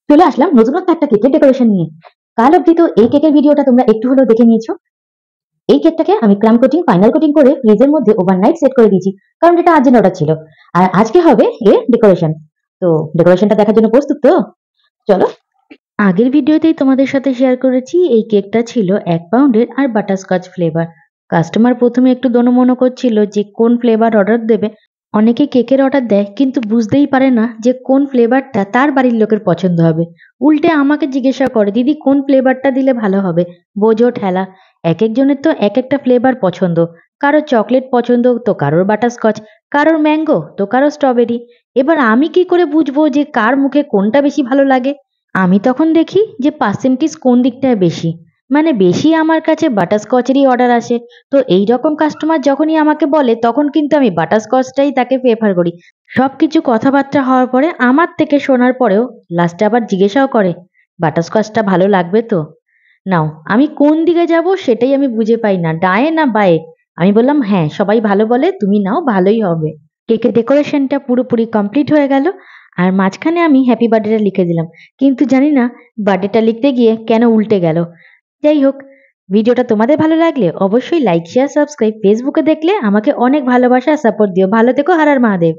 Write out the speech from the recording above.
চলে আসলাম নতুনত্ব একটা কেকের ডেকোরেশন নিয়ে। কাল অব্দি তো এই কেকের ভিডিওটা তোমরা একটু হলেও দেখে নিয়েছো। এই কেকটাকে আমি ক্রাম কোটিং ফাইনাল কোটিং করে ফ্রিজের মধ্যে ওভারনাইট সেট করে দিয়েছি, কারণ এটা আর্জেন্ট অর্ডার ছিল। আর আজকে হবে এর ডেকোরেশন। তো ডেকোরেশনটা দেখার জন্য প্রস্তুত তো? চলো। আগের ভিডিওতেই তোমাদের সাথে শেয়ার করেছি এই কেকটা ছিল 1 পাউন্ডের আর বাটারস্কচ ফ্লেভার। কাস্টমার প্রথমে একটু দোনোমনো করছিল যে কোন ফ্লেভার অর্ডার দেবে। অনেকে কেকের অর্ডার দেয় কিন্তু বুঝতেই পারে না যে কোন ফ্লেভারটা তার বাড়ির লোকের পছন্দ হবে। উল্টে আমাকে জিজ্ঞাসা করে, দিদি কোন ফ্লেভারটা দিলে ভালো হবে? বোঝো ঠেলা। এক একজনের তো এক একটা ফ্লেভার পছন্দ। কারো চকলেট পছন্দ তো কারোর বাটারস্কচ, কারোর ম্যাঙ্গো তো কারোর স্ট্রবেরি। এবার আমি কি করে বুঝবো যে কার মুখে কোনটা বেশি ভালো লাগে? আমি তখন দেখি যে পার্সেন্টেজ কোন দিকটায় বেশি। মানে বেশি আমার কাছে বাটারস্কচেরই অর্ডার আসে। তো এই রকম কাস্টমার যখনই আমাকে বলে তখন কিন্তু আমি বাটারস্কচটাই তাকে প্রেফার করি। সবকিছু কথাবার্তা হওয়ার পরে আমার থেকে শোনার পরেও লাস্টে আবার জিজ্ঞাসাও করে, বাটারস্কচটা ভালো লাগবে তো? নাও, আমি কোন দিকে যাব সেটাই আমি বুঝে পাই না, ডায়ে না বায়ে। আমি বললাম হ্যাঁ, সবাই ভালো বলে, তুমি নাও, ভালোই হবে। কেকের ডেকোরেশনটা পুরোপুরি কমপ্লিট হয়ে গেল। আর মাঝখানে আমি হ্যাপি বার্থডেটা লিখে দিলাম, কিন্তু জানি না বার্থডেটা লিখতে গিয়ে কেন উল্টে গেল। যাই হোক, ভিডিওটা তোমাদের ভালো লাগলে অবশ্যই লাইক শেয়ার সাবস্ক্রাইব। ফেসবুকে দেখলে আমাকে অনেক ভালোবাসা সাপোর্ট দিও। ভালো থেকো। হর হর মহাদেব।